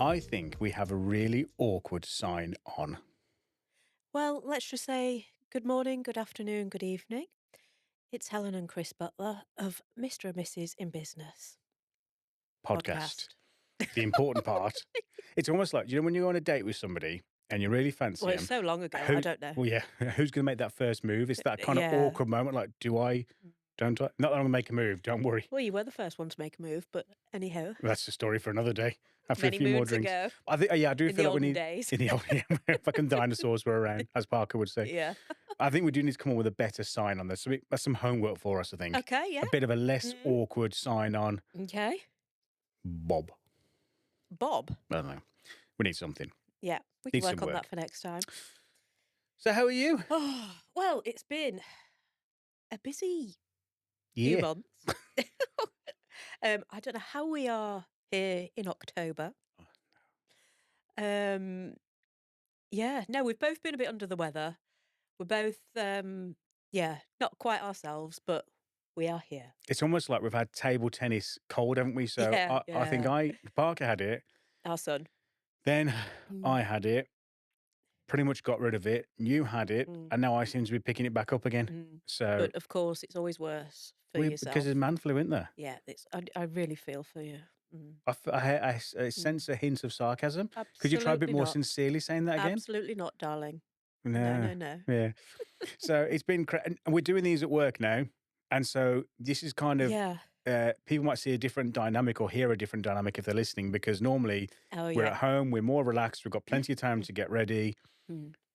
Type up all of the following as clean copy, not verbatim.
I think we have a really awkward sign on. Well, let's just say good morning, good afternoon, good evening. It's Helen and Chris Butler of Mr. and Mrs. in Business Podcast. The important part. It's almost like, when you go on a date with somebody and you really fancy Well, them. it's so long ago, I don't know. Well, yeah. Who's going to make that first move? It's that kind of Yeah. awkward moment. Like, do I? Don't I? Not that I'm going to make a move. Don't worry. Well, you were the first one to make a move, but anyhow. That's the story for another day. After Many a few more moons drinks. ago. I think, I do In feel the like we olden need days. in the old fucking dinosaurs were around, as Parker would say. Yeah. I think we do need to come up with a better sign on this. That's some homework for us, I think. Okay, yeah. A bit of a less awkward sign on. Okay. Bob. Bob? I don't know. We need something. Yeah, we Need can some work on work. that for next time. So how are you? Oh, well, it's been a busy Yeah. few months. I don't know how we are here in October. Yeah, no, we've both been a bit under the weather. We're both, not quite ourselves, but we are here. It's almost like we've had table tennis cold, haven't we? So Yeah, I think Parker had it. Our son. Then I had it. Pretty much got rid of it. You had it, and now I seem to be picking it back up again. So, But of course, it's always worse for yourself. because there's man flu, isn't there? Yeah, I really feel for you. I sense a hint of sarcasm. Could you try a bit Absolutely more not. sincerely saying that again? Absolutely not, darling. No. No. Yeah. So it's been. And we're doing these at work now, and so this is kind of. Yeah. People might see a different dynamic or hear a different dynamic if they're listening, because normally we're at home, we're more relaxed, we've got plenty of time to get ready.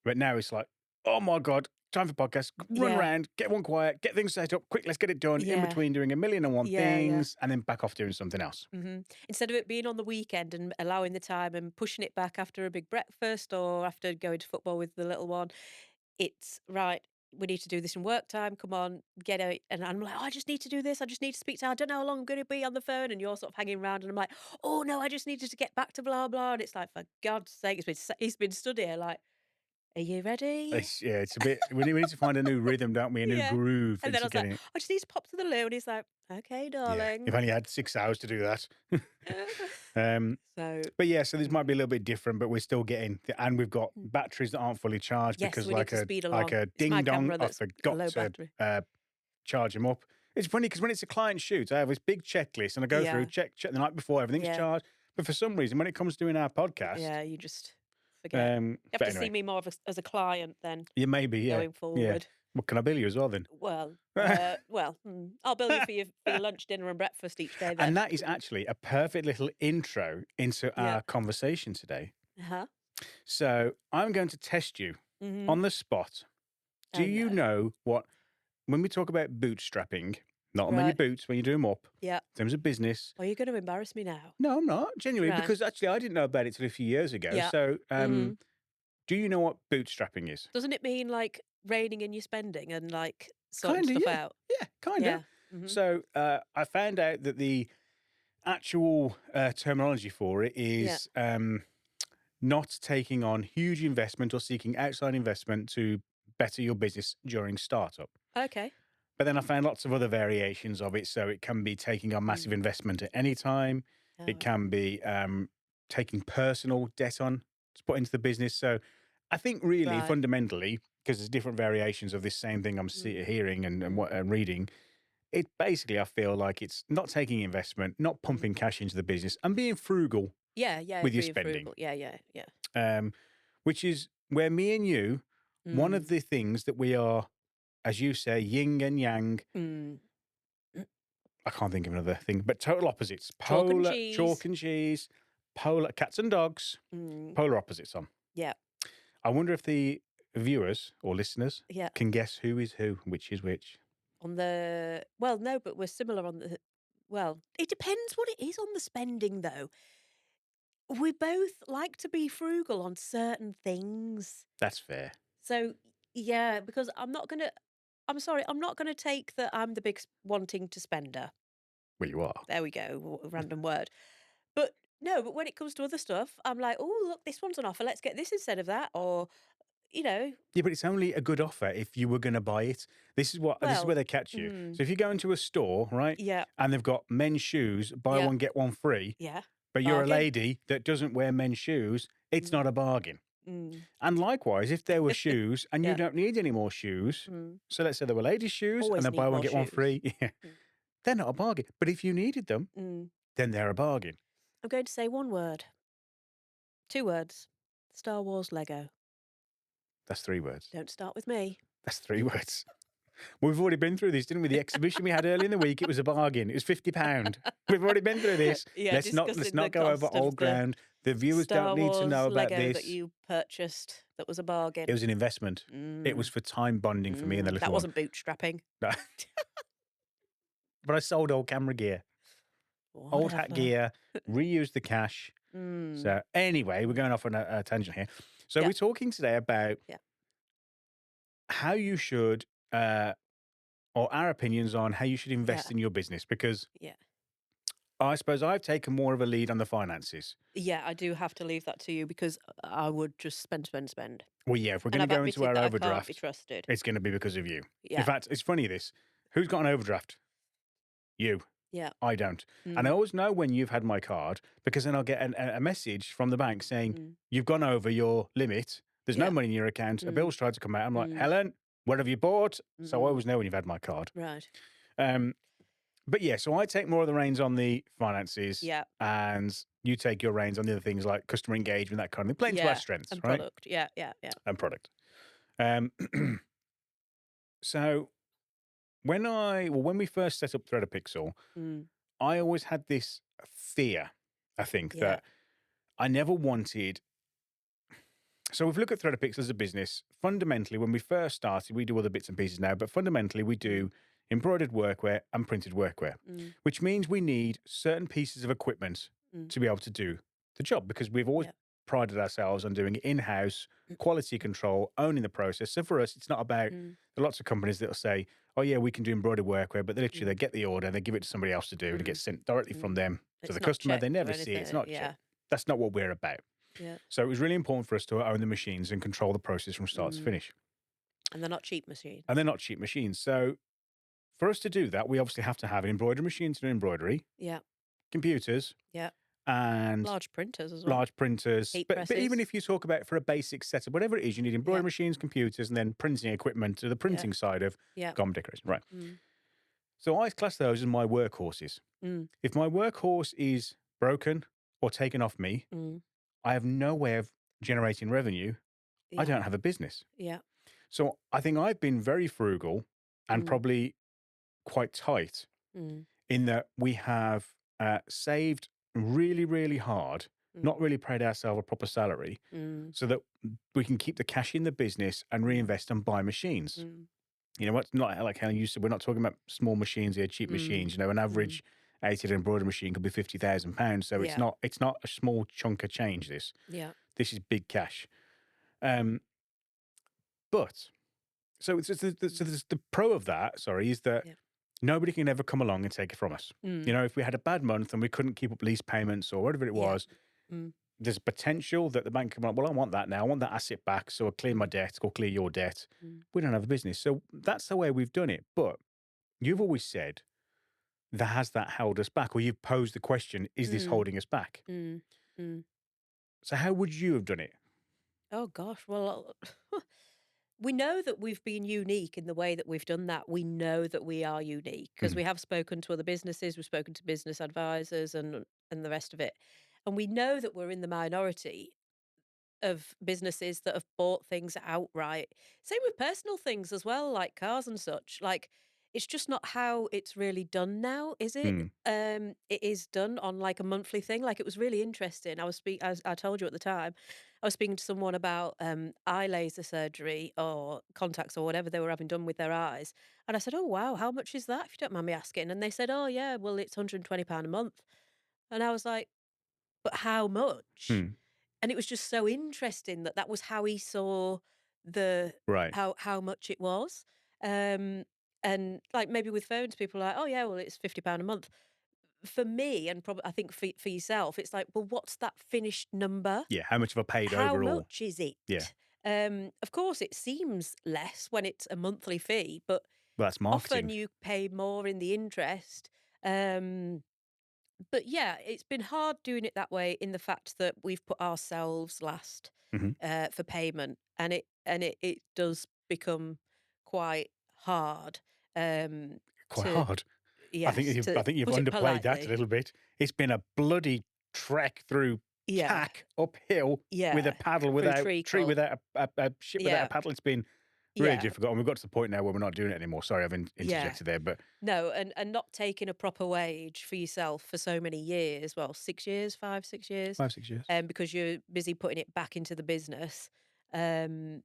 But now it's like, oh my God, time for podcast, run around, get one quiet, get things set up, quick, let's get it done in between doing 1,000,001 things and then back off doing something else. Instead of it being on the weekend and allowing the time and pushing it back after a big breakfast or after going to football with the little one, it's right. We need to do this in work time. Come on, get out. And I'm like, oh, I just need to do this. I just need to speak to her. I don't know how long I'm going to be on the phone. And you're sort of hanging around. And I'm like, oh, no, I just needed to get back to blah, blah. And it's like, for God's sake, he's been stood here like, are you ready? It's a bit, we need to find a new rhythm, don't we? A new groove. And then I was like, it. I just need to pop to the loo. And he's like, okay, darling. You've only had 6 hours to do that. So this might be a little bit different, but we're still getting, and we've got batteries that aren't fully charged because we need to speed along. like a It's ding my dong, camera I that's forgot low to battery. charge them up. It's funny because when it's a client shoot, I have this big checklist and I go through, check the night before, everything's charged. But for some reason, when it comes to doing our podcast, you just forget. You have to see anyway. me more as a client then. Yeah, maybe, going forward. Yeah. Well, can I bill you as well then? Well, I'll bill you for your lunch, dinner, and breakfast each day. Then. And that is actually a perfect little intro into our conversation today. So I'm going to test you on the spot. Do you know what, when we talk about bootstrapping, not on your boots, when you do them up, in terms of business. Are you going to embarrass me now? No, I'm not, genuinely, because actually I didn't know about it till a few years ago. Yeah. So do you know what bootstrapping is? Doesn't it mean like reining in your spending and like sorting Kinda, stuff out? Yeah, kind of. So I found out that the actual terminology for it is not taking on huge investment or seeking outside investment to better your business during startup. Okay. But then I found lots of other variations of it. So it can be taking on massive investment at any time. It can be taking personal debt on to put into the business. So I think really fundamentally, because there's different variations of this same thing I'm hearing and reading, it basically, I feel like it's not taking investment, not pumping cash into the business and being frugal with your spending. Frugal. Yeah. Which is where me and you, one of the things that we are, as you say, yin and yang. I can't think of another thing, but total opposites. Chalk and cheese, polar cats and dogs, polar opposites on. Yeah. I wonder if the viewers or listeners can guess who is who, which is which. No, but we're similar on the. Well, it depends what it is on the spending, though. We both like to be frugal on certain things. That's fair. So, yeah, because I'm not going to take that I'm the big wanting to spender. Well, you are. There we go, random word. But when it comes to other stuff, I'm like, oh, look, this one's on offer. Let's get this instead of that. Or, Yeah, but it's only a good offer if you were going to buy it. This is where they catch you. So if you go into a store, right? Yeah. And they've got men's shoes, buy one, get one free. Yeah. But you're a Bargain. lady that doesn't wear men's shoes, it's Mm, not a bargain. mm. And likewise, if there were shoes and you Yeah. don't need any more shoes, Mm. so let's say there were ladies' shoes and Always they're buy need one, more get one shoes. free, yeah, Mm. they're not a bargain. But if you needed them, Mm. then they're a bargain. I'm going to say one word. 2 words. Star Wars Lego. That's 3 words. Don't start with me. That's 3 words. Well, we've already been through this, didn't we? The exhibition we had early in the week, it was a bargain. It was £50. We've already been through this. Yeah, Let's discussing the not go over cost of old the ground. The viewers don't Star need to Wars know about Lego that this. you purchased that was a It bargain. was an investment. It was Mm. for time bonding for me and the That little one. wasn't bootstrapping. But I sold old camera gear, old hat Whatever. gear, reused the cash. Mm. So anyway, we're going off on a tangent here. So Yeah. we're talking today about Yeah. how you should, or our opinions on how you should invest Yeah. in your business, because Yeah. I suppose I've taken more of a lead on the finances. Yeah, I do have to leave that to you because I would just spend, spend, spend. Well, yeah, if we're And going to I've go into admitted our that I can't be overdraft, trusted. it's going to be because of you. In Yeah. fact, it's funny this. Who's got an overdraft? You. Yeah. I don't. And I Mm. always know when you've had my card because then I'll get a message from the bank saying, Mm. you've gone over your limit. There's no Yeah. money in your account. A Mm. bill's tried to come out. I'm like, Mm. Helen, what have you bought? So I Mm. always know when you've had my card. Right. Um, but yeah, so I take more of the reins on the finances Yeah. and you take your reins on the other things like customer engagement, that kind of thing. Playing to our Yeah. strengths, And right? product. Yeah. Yeah. Yeah. And product. Um, so when we first set up Threadapixel, Mm. I always had this fear, I think, Yeah. that I never wanted. So if we look at Threadapixel as a business, fundamentally, when we first started, we do other bits and pieces now, but fundamentally we do embroidered workwear and printed workwear, Mm. which means we need certain pieces of equipment Mm. to be able to do the job because we've always Yeah. prided ourselves on doing it in-house, quality control, owning the process. So for us, it's not about Mm. there are lots of companies that'll say, oh yeah, we can do embroidered workwear, but they literally they Mm. get the order and they give it to somebody else to do and it gets sent directly from Mm. them to It's the not customer. They checked or never see it. It's anything. not Yeah. checked. That's not what we're about. Yeah. So it was really important for us to own the machines and control the process from start to Mm. finish. And they're not cheap machines. And they're not cheap machines. So for us to do that, we obviously have to have an embroidery machine to do embroidery, Yeah. computers, Yeah. and Large printers as well. large printers. Heat But even presses. if you talk about for a basic setup, whatever it is, you need embroidery Yeah. machines, computers, and then printing equipment to the printing side of Yeah. garment decoration. Right. Mm. So I class those as my workhorses. Mm. If my workhorse is broken or taken off me, Mm. I have no way of generating revenue. I Yeah. don't have a business. Yeah. So I think I've been very frugal and Mm. probably quite tight Mm. in that we have saved really, really hard, not Mm. really paid ourselves a proper salary Mm. so that we can keep the cash in the business and reinvest and buy machines. Mm. You know, what's not like Helen, you said, we're not talking about small machines here, cheap Mm. machines. You know, an Mm. average 80 embroidery machine could be £50,000. So Yeah. it's not a small chunk of change, Yeah. This is big cash. But so the pro of that, sorry, is that Yeah. nobody can ever come along and take it from us. Mm. You know, if we had a bad month and we couldn't keep up lease payments or whatever it Yeah. was, Mm. there's a potential that the bank can be like, well, I want that now. I want that asset back. So I'll clear my debt or clear your debt. Mm. We don't have a business. So that's the way we've done it. But you've always said that has that held us back, or you've posed the question, is this Mm. holding us back? Mm. Mm. So how would you have done it? Oh gosh. Well, we know that we've been unique in the way that we've done that. We know that we are unique because Mm. we have spoken to other businesses, we've spoken to business advisors and the rest of it. And we know that we're in the minority of businesses that have bought things outright. Same with personal things as well, like cars and such. Like it's just not how it's really done now, is it? Mm. It is done on like a monthly thing. Like it was really interesting. As I told you at the time, I was speaking to someone about eye laser surgery or contacts or whatever they were having done with their eyes. And I said, "Oh wow, how much is that if you don't mind me asking?" And they said, "Oh yeah, well it's £120 a month." And I was like, "But how much?" Mm. And it was just so interesting that that was how he saw the Right. how much it was. Um, and like maybe with phones, people are like, oh yeah, well it's £50 a month. For me, and probably I think for yourself, it's like, well, what's that finished number? Yeah. How much have I paid How overall? much is it? Yeah. Of course, it seems less when it's a monthly fee, but Well, that's often marketing. you pay more in the interest. Um, But yeah, it's been hard doing it that way in the fact that we've put ourselves last Hmm. for payment, and it does become quite hard Quite to hard. yes, I to think you've put it underplayed that a politely. little bit. It's been a bloody trek through Yeah, tack uphill with a yeah, paddle through without tree treacle. without a ship without a Yeah, paddle. It's been really yeah, difficult, and we've got to the point now where we're not doing it anymore. Sorry, I've yeah. interjected there, but No, and not taking a proper wage for yourself for so many years. Well, 6 years, 5, 6 years, 5, 6 years. because you're busy putting it back into the business. Um,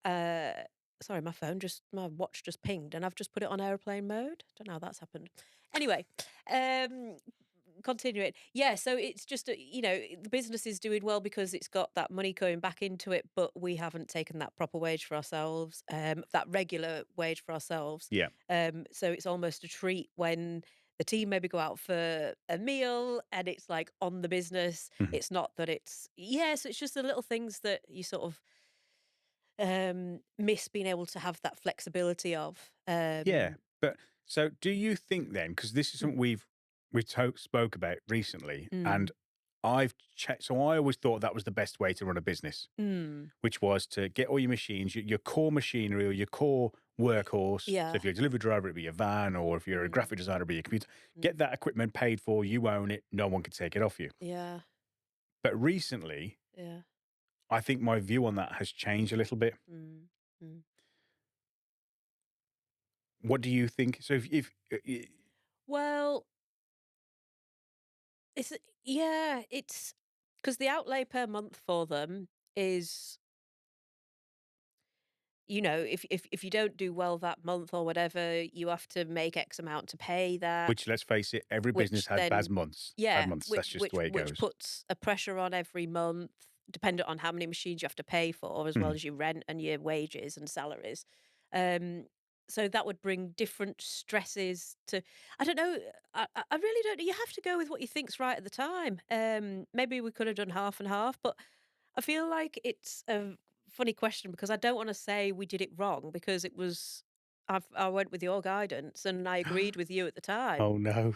Uh, sorry, my watch just pinged, and I've just put it on airplane mode. Don't know how that's happened. Anyway, um, continuing. Yeah, so it's just the business is doing well because it's got that money going back into it, but we haven't taken that proper wage for ourselves, that regular wage for ourselves. Yeah. So it's almost a treat when the team maybe go out for a meal and it's like on the business. Mhm. It's not that so it's just the little things that you sort of miss being able to have that flexibility of. Yeah. But so do you think then, because this is something Mm, we've spoke about recently, and mm, I've checked. So I always thought that was the best way to run a business, mm, which was to get all your machines, your core machinery or your core workhorse. So yeah, if you're a delivery driver, it'd be your van, or if you're a mm, graphic designer, it'd be your computer. mm, Get that equipment paid for, you own it, no one can take it off you. yeah, But recently, yeah, I think my view on that has changed a little bit. mm, mm. What do you think? So if Well, it's yeah, it's because the outlay per month for them is, if you don't do well that month or whatever, you have to make X amount to pay that. which, let's face it, every business Which has bad then months. Bad yeah, months. which That's just the which way it which goes. puts a pressure on every month, dependent on how many machines you have to pay for, as well Mhm. as your rent and your wages and salaries. Um, so that would bring different stresses to. I don't know. I really don't. You have to go with what you think's right at the time. Maybe we could have done half and half, but I feel like it's a funny question because I don't want to say we did it wrong because it was. I went with your guidance and I agreed with you at the time. Oh no,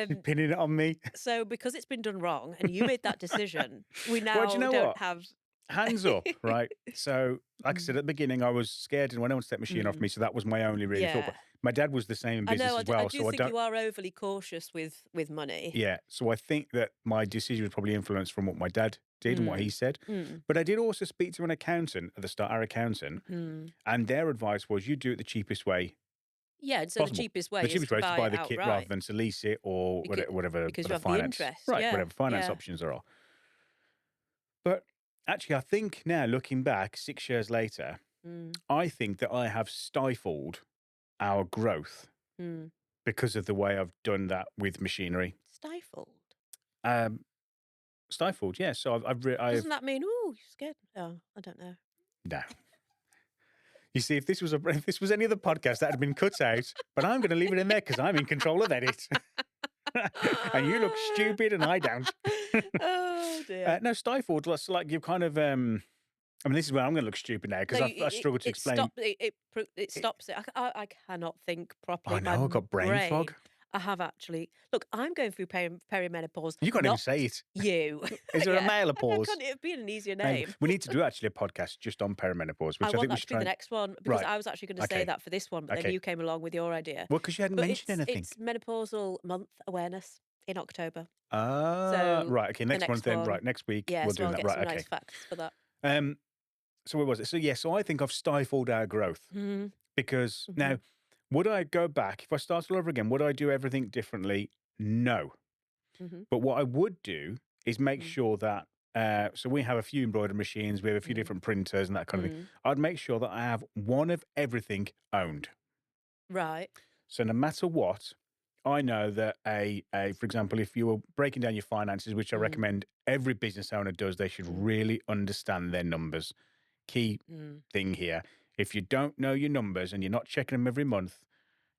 you're Um, pinning it on me. so because it's been done wrong and you made that decision, we Well, do you now know don't what? have Hands up, right? So, like I said Mm, at the beginning, I was scared and when anyone set machine off mm, me, so that was my only really thought. yeah. But my dad was the same in I know, business as I well, do so I think don't. you are overly cautious with money. Yeah, so I think that my decision was probably influenced from what my dad did and what he Mm, said. mm, But I did also speak to an accountant at the start, our accountant, mm. and their advice was you do it the cheapest way Yeah, and so the possible. cheapest The way is cheapest to way is to buy buy it the kit rather outright than to lease it or because whatever because you other have the finance, interest. right? Yeah, Whatever finance yeah. options there are. But actually, I think now looking back 6 years later, Mm, I think that I have stifled our growth mm. because of the way I've done that with machinery. Stifled. Um, Stifled, yes. So I've Doesn't that mean, oh, you're scared? Oh, I don't know. no. You see, if this was if this was any other podcast, that had been cut out. But I'm going to leave it in there because I'm in control of edit. And you look stupid, and I don't. Oh dear. No, stifled. That's like you kind of. I mean, this is where I'm going to look stupid now No, because I struggled to explain. it It, stops it. I cannot think I properly. My know I got brain fog. brain. I have actually. Look, I'm going through perimenopause. You can't even Not say it. you. Is there a Yeah, male I pause? couldn't it have been an easier Maybe name? we need to do actually a podcast just on perimenopause, I which I want think we that to should be try the and. next one because Right. I was actually going to say Okay. that for this one, but then Okay. you came along with your idea. Well, because you hadn't But mentioned anything. it's menopausal month awareness in October. Ah, So right. Okay. the Next month next then. one, Right. Next week yeah. we'll So do I'll that. get Right. some Okay. nice facts for that. Um. So what was it? So yeah. So I think I've stifled our growth Mm-hmm. because Mm-hmm. now would I go back if I started all over again? Would I do everything differently? No. Mm-hmm. But what I would do is make Mm-hmm. sure that. So we have a few embroidery machines, we have a few Mm-hmm. different printers and that kind of thing. Mm-hmm. I'd make sure that I have one of everything owned. Right. So no matter what, I know that for example, if you were breaking down your finances, which I Mm, recommend every business owner does, they should mm, really understand their numbers. Key mm. thing here. If you don't know your numbers and you're not checking them every month,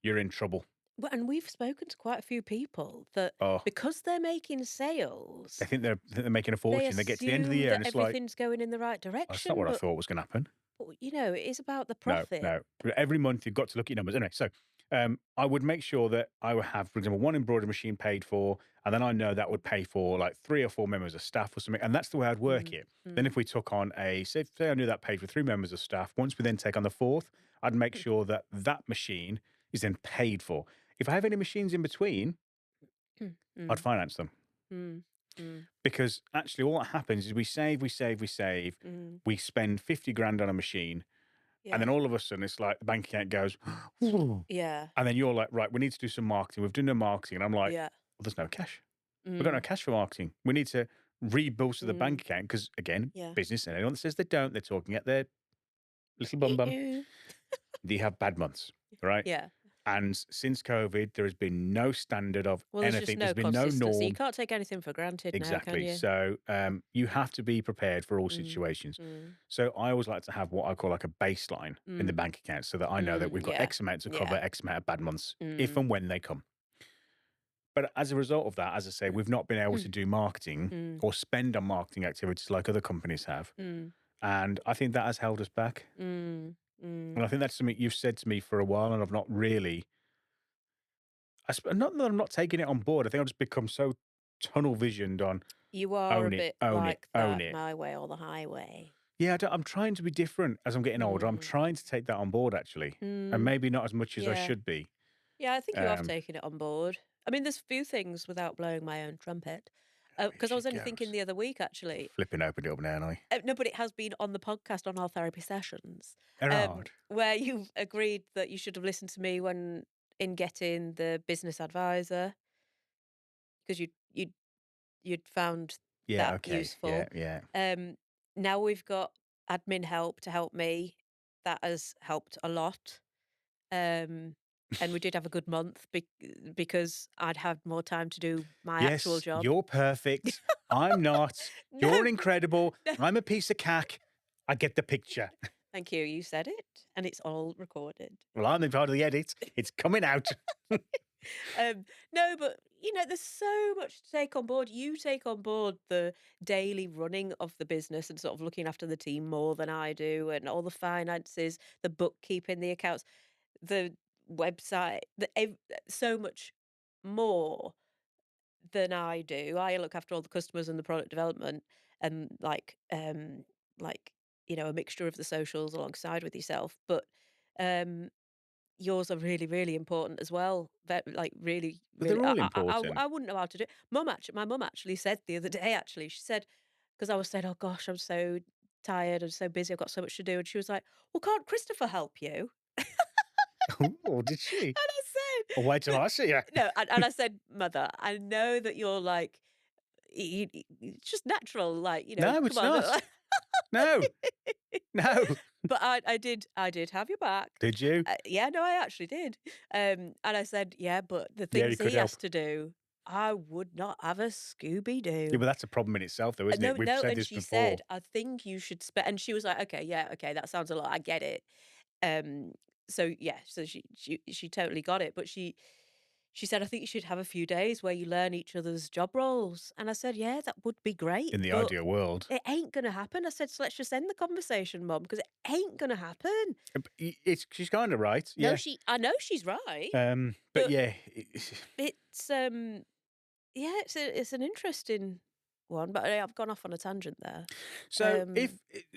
you're in trouble. Well, and we've spoken to quite a few people that Oh, because they're making sales, they think they're making a they fortune. They get to the end of the assume year that and it's like, everything's going in the right "Oh, that's not direction. what I But, thought was going to happen. but it is about the No, profit. no. Every month you've got to look at your numbers. Anyway, so I would make sure that I would have, for example, one embroidery machine paid for, and then I know that would pay for like 3 or 4 members of staff or something, and that's the way I'd work Mm, it. Then mm, if we took on say I knew that paid for 3 members of staff, once we then take on the 4th, I'd make mm, sure that that machine is then paid for. If I have any machines in between, mm, I'd mm, finance them. mm, mm, Because actually all that happens is we save, we save, we save, mm. we spend 50 grand on a machine, and then Yeah. all of a sudden it's like the bank account goes, and Yeah. then you're like, right, we need to do some marketing. We've done no marketing. And I'm like, Yeah. well, there's no cash. We've got no Mm, cash for marketing. We need to reboost the bank mm. account because, again, Yeah. business and anyone that says they don't, they're talking at their little bum bum. Eh. They have bad months, right? Yeah. And since COVID, there has been no standard of Well, there's just anything. There's no been no consistency. You norm. can't take anything for granted now, can Exactly. you? So you have to be prepared for all Mm, situations. mm, So I always like to have what I call like a baseline in the mm, bank account so that I know that we've got yeah. X amount to cover Yeah. X amount of bad months if Mm, and when they come. But as a result of that, as I say, we've not been able to do marketing mm, or spend on marketing activities like other companies have. mm, And I think that has held us back. mm, mm. And I think that's something you've said to me for a while, and I've not really, not that I'm not taking it on board. I think I've just become so tunnel visioned on You are a own it, bit own it, like own that, it. my way or the highway. Yeah, I'm trying to be different as I'm getting older. I'm Mm, trying to take that on board actually, and mm, maybe not as much as I yeah. should be. Yeah, I think you have Um, taken it on board. I mean, there's a few things without blowing my own trumpet. here Because I she was only thinking goes. the other week, actually. Flipping open it up now, aren't I? No, but it has been on the podcast on our therapy sessions, Gerard. where you've agreed that you should have listened to me when in getting the business advisor because you'd found Yeah. that Okay. Yeah. useful. Yeah. Um, Now we've got admin help to help me. That has helped a lot. Um, and we did have a good month because I'd had more time to do my actual Yes, job. you're perfect. I'm not. You're No, incredible. no. I'm a piece of cack. I get the picture. Thank you. You said it, and it's all recorded. Well, I'm in part of the edit. It's coming out. No, but there's so much to take on board. You take on board the daily running of the business and sort of looking after the team more than I do, and all the finances, the bookkeeping, the accounts, the website, so much more than I do. I look after all the customers and the product development and like a mixture of the socials alongside with yourself. But um yours are really, really important as well. Like really, But really. they're all important. I wouldn't know how to do it. My mum actually said the other day. Actually, she said because I was saying, "Oh gosh, I'm so tired and so busy. I've got so much to do," and she was like, "Well, can't Christopher help you?" Oh, did she? And I Oh, wait till said, I see you. "No," and I said, "Mother, I know that you're like, it's just natural. Like, No, come it's on." not. No, no. But I did have your back. Did you? Yeah, no, I actually did. And I said, yeah, but the Yeah, you things could he has help. to do, I would not have a Scooby Yeah, Doo. but that's a problem in itself, though, isn't No, it? We've no, said and this she said, before. I think you should spend. And she was like, okay, yeah, okay, that sounds a lot. I get it. Um, so yeah, so she totally got it. But she said, I think you should have a few days where you learn each other's job roles. And I said, yeah, that would be great, In the but ideal world, it ain't gonna happen. I said, so let's just end the conversation, Mum, because it ain't gonna happen. she's kind of right. No, Yeah. I know she's right, But but yeah, it's yeah, it's an interesting one, but I've gone off on a tangent there. so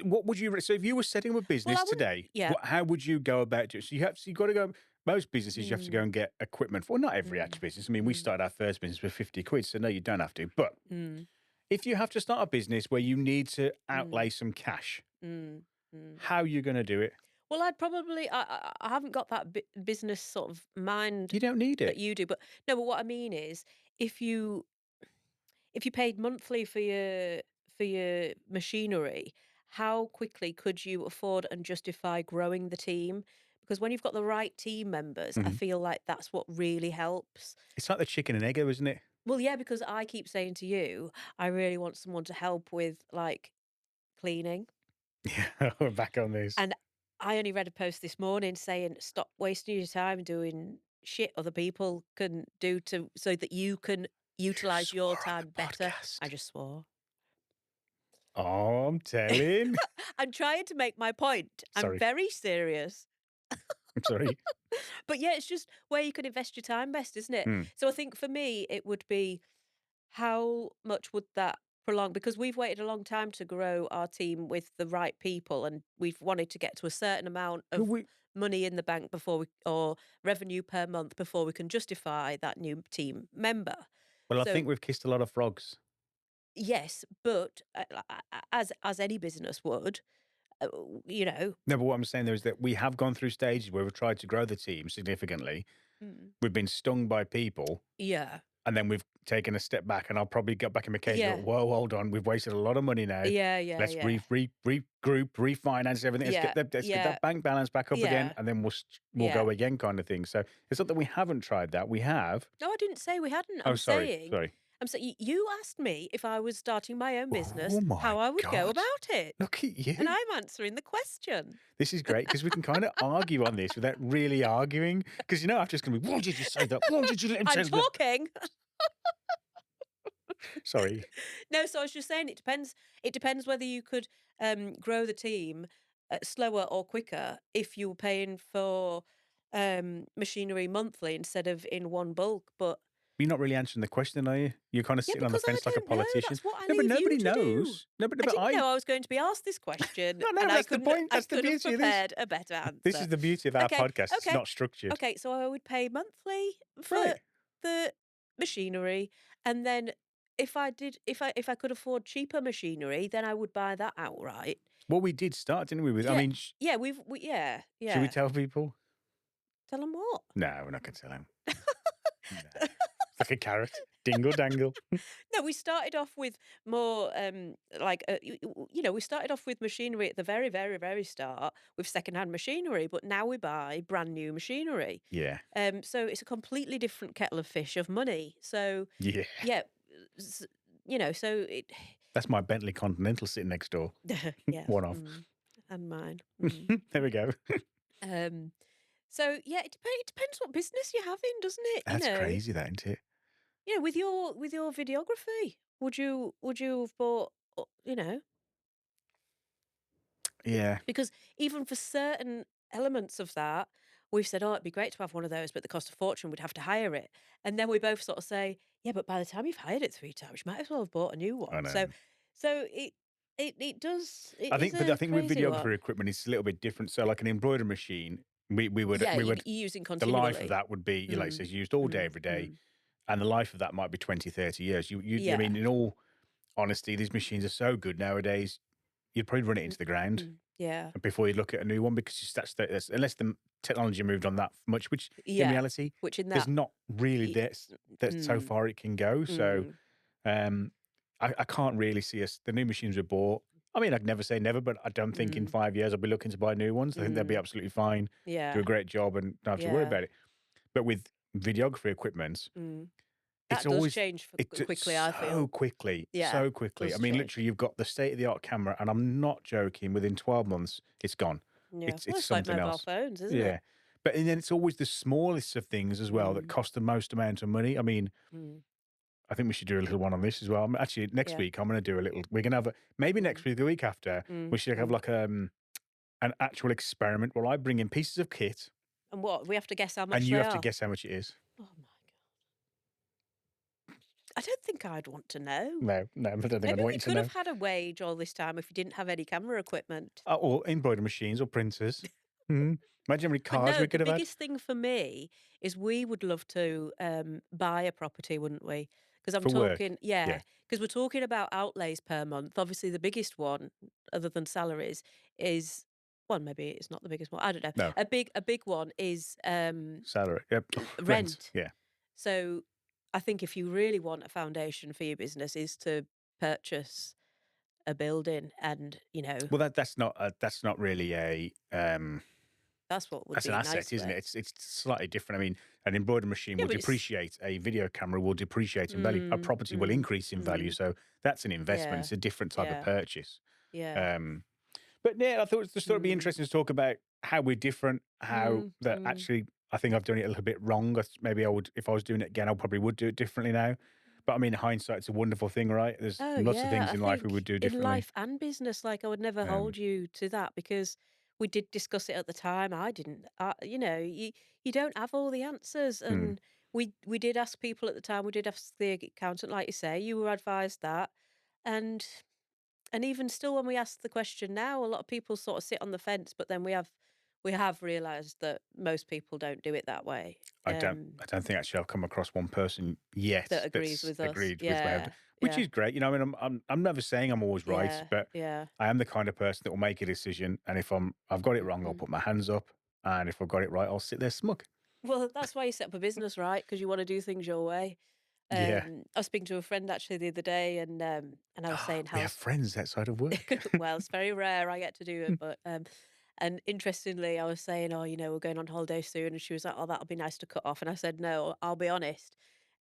what would you, so if you were setting up a Well, I business wouldn't. today, Yeah. how would you go about it? So you got to go, most businesses you have to go Mm, and get equipment for, not every mm, actual business. I mean, we mm, started our first business with 50 quid, so no, you don't have to. But mm, if you have to start a business where you need to mm, outlay some cash, mm, mm. how are you going to do it? Well, I'd probably I haven't got that business sort of mind You don't need that it. you do, but no, but what I mean is if you if you paid monthly for your machinery, how quickly could you afford and justify growing the team? Because when you've got the right team members, I Mhm. feel like that's what really helps. It's like the chicken and egg, though, isn't it? Well, yeah, because I keep saying to you, I really want someone to help with like cleaning. Yeah, we're back on this. And I only read a post this morning saying stop wasting your time doing shit other people can do to so that you can You utilize swore your on the time better. I podcast. just swore. Oh, I'm telling. I'm trying to make my point. I'm Sorry. very serious. I'm sorry. But yeah, it's just where you can invest your time best, isn't it? Mm. So I think for me, it would be how much would that prolong? Because we've waited a long time to grow our team with the right people, and we've wanted to get to a certain amount Well, of money in the bank before we, or revenue per month before we can justify that new team member. I think So we've kissed a lot of frogs. yes, but as any business would, uh, you know, No, but what I'm saying there is that we have gone through stages where we've tried to grow the team significantly. mm, We've been stung by people, yeah, and then we've taken a step back, and I'll probably get back in my cage and go, yeah, whoa, hold on, we've wasted a lot of money now. yeah, yeah, Let's yeah, regroup, refinance everything. yeah, Let's get yeah, that bank balance back up again, yeah, and then we'll yeah. go again, kind of thing. So it's not that we haven't tried that. We have. No, I didn't say we hadn't. Oh, sorry, sorry. I'm saying you asked me if I was starting my own business, Oh my how I would go God. about it. Look at And you. I'm answering the question. This is great because we can kind of argue on this without really arguing. Because I'm just going to be, why did you say that? Why did you let him I'm say that? talking. Sorry. No, so I was just saying it depends. It depends whether you could grow the team slower or quicker if you were paying for machinery monthly instead of in one bulk. But You're not really answering the question, are you? You're kind of yeah, sitting on the because I fence like a don't know. politician. That's what I No, but leave you nobody to do. knows. No, I but didn't know I was going to be asked this question, no, no, and that's the point. I That's the could have beauty of this. prepared a better This answer. is the beauty of our Okay, podcast. It's okay, not structured. okay. So I would pay monthly for Right. the machinery, and then if I could afford cheaper machinery, then I would buy that outright. Well, we did start, didn't we? With, I Yeah, mean, yeah. Yeah, should we yeah. tell people? Tell them what. No, we're not going to tell them. No. It's like a carrot. Dingle dangle. No, we started off with more like we started off with machinery at the very, very, very start with secondhand machinery, but now we buy brand new machinery. Yeah. So it's a completely different kettle of fish of money. So Yeah. yeah, s- so it That's my Bentley Continental sitting next door. yeah, One off. and mine. Mm, There we go. Um, so yeah, it depends what business you're having, doesn't it? That's crazy, that, isn't it? With your videography, would you have bought, Yeah. because even for certain elements of that, we've said, oh, it'd be great to have one of those, but the cost of fortune, we'd have to hire it. And then we both sort of say, yeah, but by the time you've hired it 3 times, you might as well have bought a new I one. know. So it I is think, but I a think with crazy one. videography equipment, it's a little bit different. So, like an embroidery machine, Yeah, we would, you're using the life of continually. that would be, like, it Mm, says used all day, mm, every day. mm. And the life of that might be 20, 30 years. I Yeah. mean, in all honesty, these machines are so good nowadays, you'd probably run it Mm, into the ground yeah. before you look at a new one because that's unless the technology moved on that much, which in Yeah. reality, Which in there's that, not really y- that's so mm, far it can go. So, mm, um, I can't really see us, the new machines we bought. I mean, I'd never say never, but I don't think in mm, 5 years I'll be looking to buy new ones. I think they'll be mm, absolutely fine, do a yeah. great job, and not have to worry Yeah. about it. But with videography equipment, Mm. it's That does always change quickly, I so feel. quickly, Yeah, so quickly. I does mean, change. literally, you've got the state of the art camera, and I'm not joking. Within 12 months, it's gone. Yeah. Well, It's it's like something mobile else. phones, isn't it? Yeah, but and then it's always the smallest of things as well that Mm, cost the most amount of money. I mean, mm, I think we should do a little one on this as well. Actually, next yeah. week I'm going to do a little. We're going to have maybe Mm, next week, the week after, we should have mm. like an actual experiment where I bring in pieces of kit And what? We have to guess how and much you they have to are? guess how much it is. Oh my god. I don't think I'd want to know. No, no, I don't think Maybe I'd want we you to could know. have had a wage all this time if we didn't have any camera equipment. Or embroidery machines or printers. Mhm. Imagine how many But cars no, we the could have had biggest thing for me is we would love to buy a property, wouldn't we? Because I'm for work. talking, Yeah, yeah, because we're talking about outlays per month. Obviously, the biggest one, other than salaries, is well, maybe it's not the biggest one. I don't know. no A big one is salary. Yep, rent. rent. Yeah. So I think if you really want a foundation for your business, is to purchase a building, and Well, that's not really a that's what would that's an be asset, nice isn't it? way. It's slightly different. I mean, an embroidery machine Yeah, will but it's depreciate. A video camera will depreciate in value. A mm, property will mm, increase in value. mm, So that's an investment. yeah, It's a different type of yeah, purchase. yeah. Um, But yeah, I thought it just thought it'd be Mm, interesting to talk about how we're different, how mm, that mm. actually I think I've done it a little bit wrong. Maybe I would, if I was doing it again, I probably would do it differently now. But I mean, hindsight's a wonderful thing, right? There's Oh, lots of yeah, things I in life we think would do in differently. life and business, like, I would never Um, hold you to that because we did discuss it at the time. I didn't. You don't have all the answers, Mm, and we did ask people at the time. We did ask the accountant, like you say. You were advised that, and even still, when we ask the question now, a lot of people sort of sit on the fence. But then we have realised that most people don't do it that way. I don't think actually I've come across one person yet That agrees that's with us. agreed with how to, Yeah, which yeah, is great. You know, I mean, I'm never saying I'm always right, yeah, but yeah. I am the kind of person that will make a decision, and if I've got it wrong, I'll Mhm. put my hands up, and if I've got it right, I'll sit there smug. Well, that's why you set up a business, right? Because you want to do things your way. Yeah. I was speaking to a friend actually the other day, and I was saying We how have friends outside of work. well, it's very rare I get to do it, but and interestingly, I was saying, oh, we're going on holiday soon, and she was like, oh, that'll be nice to cut off, and I said, no, I'll be honest,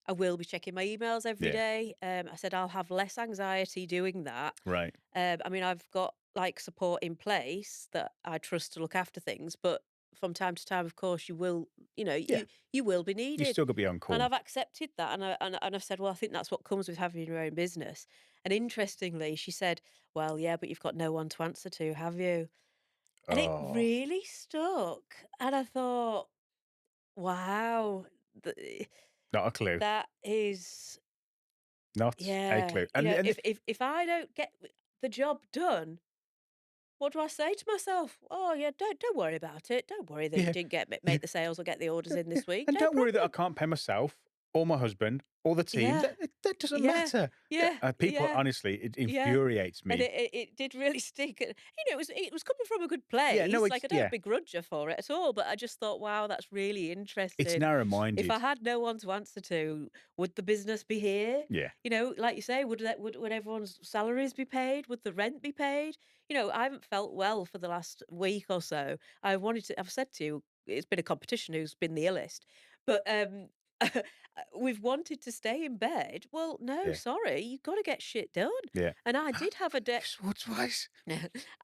I will be checking my emails every Yeah. day. I said I'll have less anxiety doing that. Right. I mean, I've got like support in place that I trust to look after things, but from time to time, of course, you will, Yeah. you will be You needed. still got to be on And call. I've accepted that, and I've said, well, I think that's what comes with having your own business. And interestingly, she said, well, yeah, but you've got no one to answer to, have you? And it Oh, really stuck. And I thought, wow, not a clue. that is, Not a yeah, clue. And if I don't get the job done, what do I say to myself? Oh yeah, don't worry about it. Don't worry that you yeah, didn't get yeah, make the sales or get the orders in yeah. this week. And No don't worry that I problem. can't pay myself or my husband or the team. Yeah, That doesn't yeah, matter. yeah, People, yeah. honestly, it Yeah, infuriates and me. it did really stick, and, it was coming from a good Yeah, no, place, like, it's I don't yeah, begrudge her for it at all, but I just thought, "Wow, that's really it's interesting." If I narrow-minded. had no one to answer to, would the business be here? Yeah, Like you say, would everyone's salaries be paid? Would the rent be paid? I haven't felt well for the last week or so. I've said to you, it's been a competition who's been the illest, but, we've wanted to stay in bed. Well, no, yeah, sorry, you've gotta get shit done. yeah. And I did have a day You swore twice.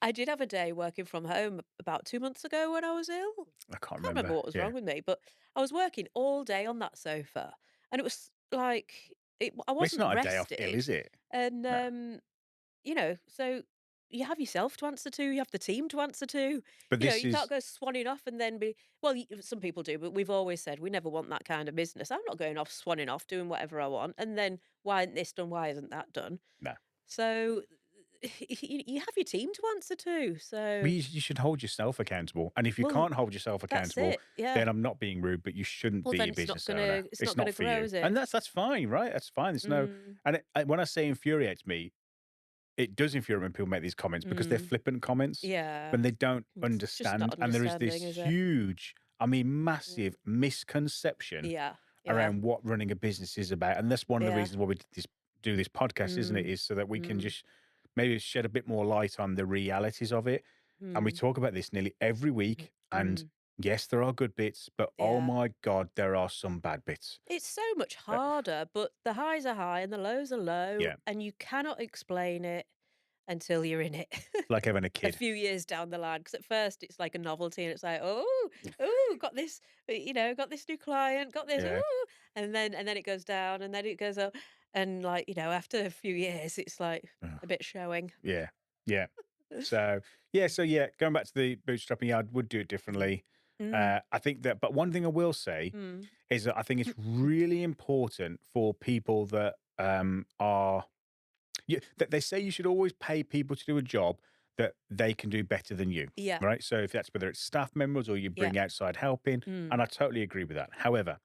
I did have a day working from home about 2 months ago when I was ill. I can't Can't remember remember. what was Yeah. wrong with me, but I was working all day on that sofa, and it was like I Well, it's wasn't not a day off ill, rested, is it? and, No. so you have yourself to answer to, you have the team to answer to. But this You can't is go swanning off and then be well, some people do, but we've always said we never want that kind of business. I'm not going off swanning off doing whatever I want, and then why isn't this done? Why isn't that done? no. So you have your team to answer to. But So you should hold yourself accountable, and if you well, can't hold yourself that's accountable, it. Yeah. then I'm not being rude, but you shouldn't Well, be then a it's not business owner. gonna it's It's not not gonna for grow, you, is it? and that's fine, right? That's fine. There's no, Mm, when I say infuriates me, it does infuriate when people make these comments because they're mm, flippant comments yeah. when they don't It's just not understand, and there is this understanding, is it? huge, I mean, Mm. massive misconception Yeah. Yeah. around what running a business is about, and that's one of the Yeah. reasons why we do this podcast, isn't it? Mm, Is so that we can mm, just maybe shed a bit more light on the realities of it. And we mm, talk about this nearly every mm, week. And mm. yes, there are good bits, but oh Yeah. my God, there are some bad bits. It's so much Uh, harder, but the highs are high and the lows are low, yeah, and you cannot explain it until you're in it. it's like having a A kid. few years down the line, because at first it's like a novelty and it's like, "Oh, oh, got this, got this new client, got this, Yeah. ooh," and then it goes down and then it goes up, and like, after a few years, it's like Ugh, a bit showing. yeah. Yeah. So yeah, going back to the bootstrapping, yeah, I would do it Mm. differently. Mm, I think that, but one thing I will say mm. is that I think it's really important for people that are yeah, that they say you should always pay people to do a job that they can do better than you, Yeah, right? So if that's whether it's staff members or you yeah. bring outside help in, Mm, and I totally agree with that. However,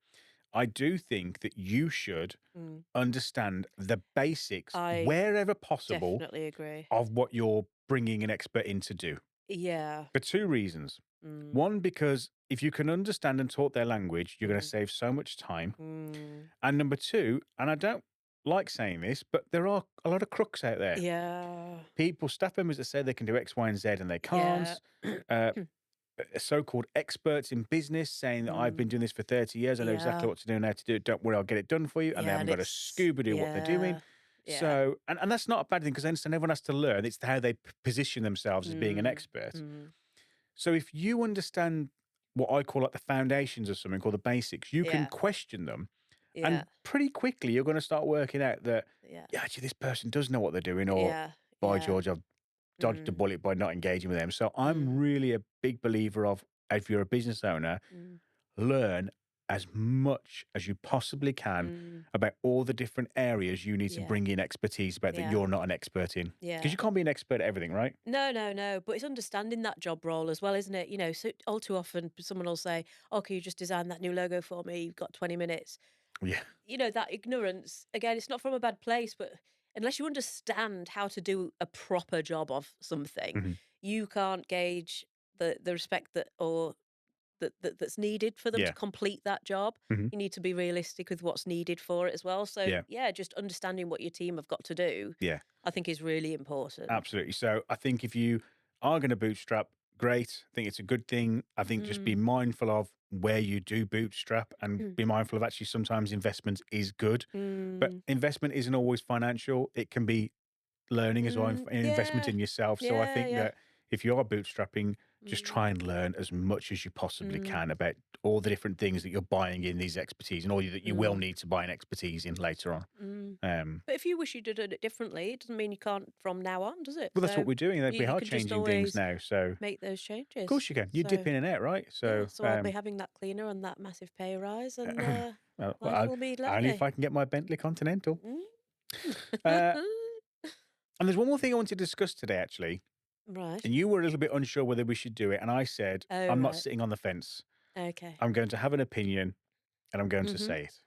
I do think that you should mm. understand the basics I wherever possible definitely agree. of what you're bringing an expert in to do Yeah. for two reasons. Mm, One, because if you can understand and talk their language, you're going to mm, save so much time. mm. And number two, and I don't like saying this, but there are a lot of crooks out there. Yeah. People, staff members that say they can do X, Y, and Z and they Yeah. can't. Uh, So-called experts in business saying that I've been Mm. doing this for 30 years. I know exactly Yeah. what to do and how to do it. Don't worry, I'll get it done for you. And they Yeah, haven't and got a it's scuba do what they're doing. yeah. Yeah. So, and that's not a bad thing because I understand everyone has to learn. It's how they position themselves as being an Mm. expert. Mm. So if you understand what I call like the foundations of something called the basics, you can Yeah. question them. Yeah. And pretty quickly you're going to start working out that, Yeah. yeah, actually this person does know what they're doing, or Yeah. by Yeah. George, I've dodged a Mm, bullet by not engaging with them. So mm, I'm really a big believer of, if you're a business owner, mm, learn as much as you possibly can mm. about all the different areas you need to Yeah, bring in expertise about that yeah, you're not an expert in. Because yeah. you can't be an expert at everything, right? No, no, no. But it's understanding that job role as well, isn't it? You know, so all too often someone will say, "Oh, can you just design that new logo for me? You've got 20 minutes." Yeah. You know, that ignorance, again, it's not from a bad place, but unless you understand how to do a proper job of something, Mhm. you can't gauge the respect that or that's needed for them to Yeah. complete that job. Mhm. You need to be realistic with what's needed for it as well. So, Yeah. yeah, just understanding what your team have got to do, Yeah. I think is really important. Absolutely. So I think if you are going to bootstrap, great. I think it's a good thing. I think just be Mm, mindful of where you do bootstrap and mm, be mindful of actually sometimes investment is good, but mm, investment isn't always financial. It can be learning as well, an investment yeah, in yourself. So I yeah, think yeah. that if you are bootstrapping, just Mm, try and learn as much as you possibly mm, can about all the different things that you're buying in these expertise and all that you will mm, need to buy an expertise in later on. mm. Um, But if you wish you'd done it differently, it doesn't mean you can't from now on, does it? well, that's what So we're doing. you, We you are can just changing things always now. So make those of course changes. you can. You dip So in and out, right? yeah, So, so I'll be having that cleaner and that massive pay rise, and well, life will be only if lovely. I can get my Bentley Continental. Mm. Uh, and there's one more thing I want to discuss today, actually. Right. And you were a little bit unsure whether we should do it. And I said, Oh, I'm not right. sitting on the fence. Okay. I'm going to have an opinion and I'm going to Mhm. say it.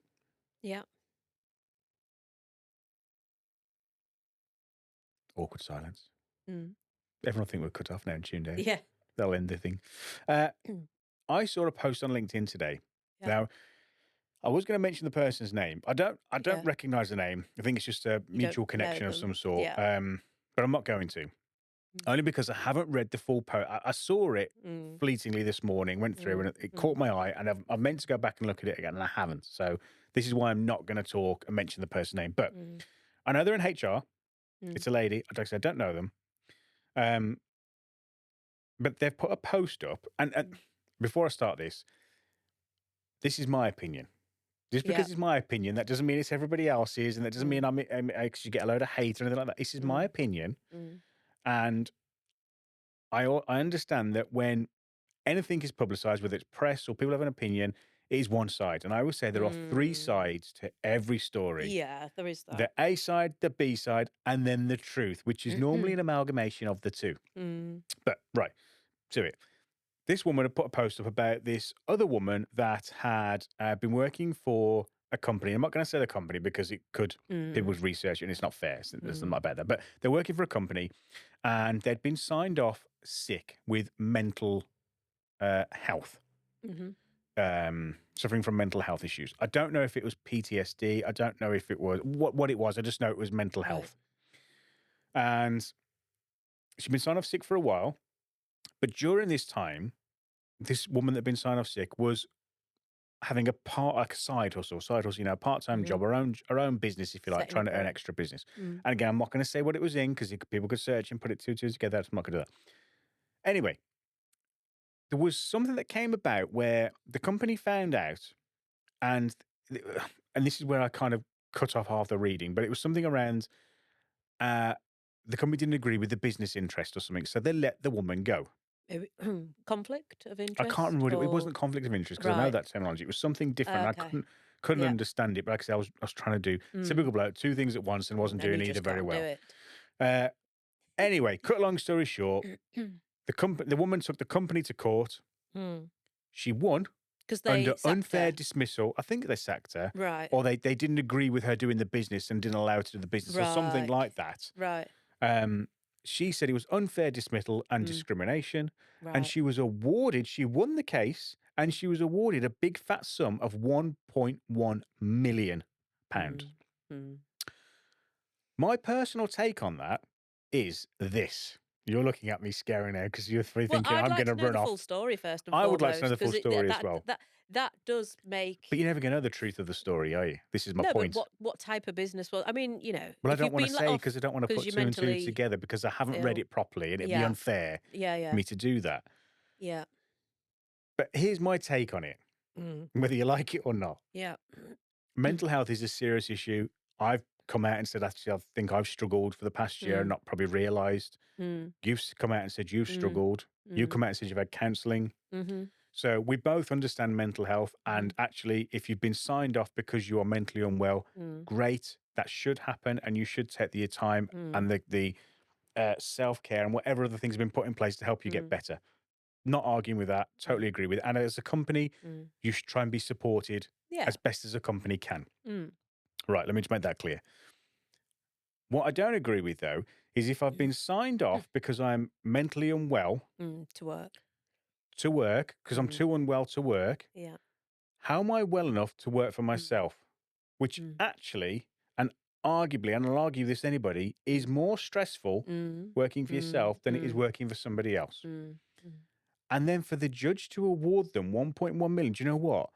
Yeah. Awkward silence. Mm. Everyone will think we're cut off now and tuned out. Yeah. They'll end the thing. Uh, I saw a post on LinkedIn today. Yeah. Now, I was going to mention the person's name. I don't Yeah. recognize the name. I think it's just a You don't mutual know connection of them. some sort. Yeah. But I'm not going to. Mm. Only because I haven't read the full post. I saw it Mm. fleetingly this morning, went through, Mm. and it caught Mm. my eye. And I've meant to go back and look at it again, and I haven't. So this is why I'm not going to talk and mention the person's name. But Mm. I know they're in HR. Mm. It's a lady. Like I said, I don't know them. Um, but they've put a post up. And Mm. before I start this is my opinion. Just Yeah. because it's my opinion, that doesn't mean it's everybody else's, and that doesn't mean Mm. I should get a load of hate or anything like that. This is my Mm. opinion, Mm. and I understand that when anything is publicized, whether it's press or people have an opinion, it is one side. And I always say there are three Mm. sides to every story: Yeah, there is the that. A side, the B side, and then the truth, which is normally an amalgamation of the two. Mm. But right to it. This woman had put a post up about this other woman that had been working for a company. I'm not going to say the company because it could, people Mm. would research it and it's not fair. So there's Mm. not about that. But they're working for a company and they'd been signed off sick with mental health, Mhm. suffering from mental health issues. I don't know if it was PTSD. I don't know if it was what it was. I just know it was mental Right. health. And she'd been signed off sick for a while. But during this time, this woman that had been signed off sick was having like a side hustle, a part-time job, Mhm. her own business, if you like, Setting trying up to earn her own. extra business. Mm. And again, I'm not going to say what it was in because people could search and put it two together. I'm not going to do that. Anyway, there was something that came about where the company found out, and and this is where I kind of cut off half the reading, but it was something around uh, the company didn't agree with the business interest or something, so they let the woman go. Maybe conflict of I can't interest remember it or wasn't conflict of interest because I know right. that terminology. It was something different. I Okay. couldn't Yeah. understand it. But like I said, I was trying to do Mm. typical bloke, two things at once and wasn't And doing you either just very can't do well. it. Uh, anyway, cut a long story short, the woman took the company to court. Mm. She won 'Cause under they sacked unfair her. dismissal. I think they sacked her, Right. or they didn't agree with her doing the business and didn't allow her to do the business, or something Right. like that. Right. Um, she said it was unfair dismissal and Mm. discrimination, and Right. she was awarded. She won the case, and she was awarded a big fat sum of 1.1 million pounds. Mm. Mm. My personal take on that is this. You're looking at me scary now because you're Well, thinking I'd I'm like going to to know run the full off. story first and I would like to know foremost, the full because story as well. that does But make you're never going to know the truth of the story, are you? This is my no, but point. what type of business was I mean, Well, I if don't you've want to been let say off because I don't want to because put you're two and two mentally together because I haven't read ill. it properly and it'd be Yeah. unfair Yeah, for yeah. me to do that. Yeah. But here's my take on it, Mm. whether you like it or not. Yeah. Mental health is a serious issue. I've come out and said, actually, I think I've struggled for the past year and Mm. not probably realised. Mm. You've come out and said you've Mm. struggled. You Mm. come out and said you've had counselling. Mhm. So we both understand mental health. And Mhm. actually, if you've been signed off because you are mentally unwell, Mm. great. That should happen. And you should take the time Mm. and the self care and whatever other things have been put in place to help you get Mm. better. Not arguing with that. Totally Mm. agree with it. And as a company, Mm. you should try and be supported Yeah. as best as a company can. Mm. Right. Let me just make that clear. What I don't agree with, though, is if I've been signed off because I'm mentally unwell To work. to work, because I'm Mm. too unwell to work, Yeah. how am I well enough to work for Mm. myself? Which Mm. actually, and arguably, and I'll argue this to anybody, is Mm. more stressful Mm. working for Mm. yourself than it is Mm. working for somebody else. Mm. Mm. And then for the judge to award them 1.1 million, do you know what?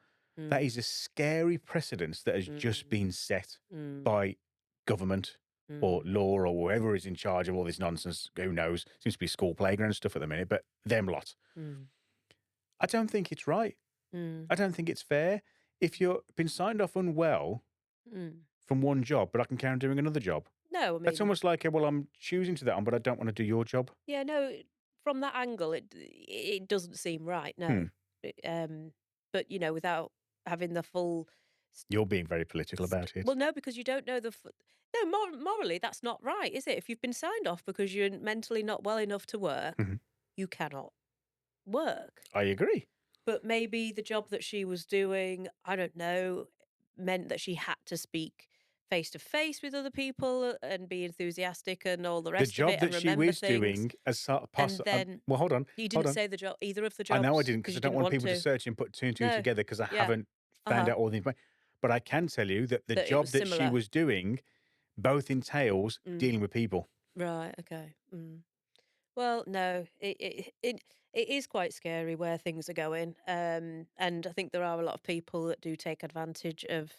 That Mm. is a scary precedence that has just Mm. been set Mm. by government or Mm. law or whoever is in charge of all this nonsense. Who knows? Seems to be school playground stuff at the minute, but them lot. Mm. I don't think it's right. Mm. I don't think it's fair. If you've been signed off unwell Mm. from one job, but I can carry on doing another job, No, I that's mean, almost like, well, I'm choosing to that one, but I don't want to do your job. yeah, no, from that angle, it doesn't seem right, Hmm. no. But, without having the full You're being very political about well, it. no, because you don't know no, morally, that's not right, is it? If you've been signed off because you're mentally not well enough to work, Mhm. you cannot work. I agree. But maybe the job that she was doing, I don't know, meant that she had to speak face to face with other people and be enthusiastic and all the The rest of job it and that she remember was things. doing as And then well, hold on, you hold didn't on. say either of the I know I jobs didn't because because I you don't didn't want want people to to. search and put two and two No. together because I Yeah. haven't found Uh-huh. out all the information. But I can tell you that the That it job was that she similar. was doing both entails Mm. dealing with people. Right. Okay. Mm. Well, no, it is quite scary where things are going. And I think there are a lot of people that do take advantage of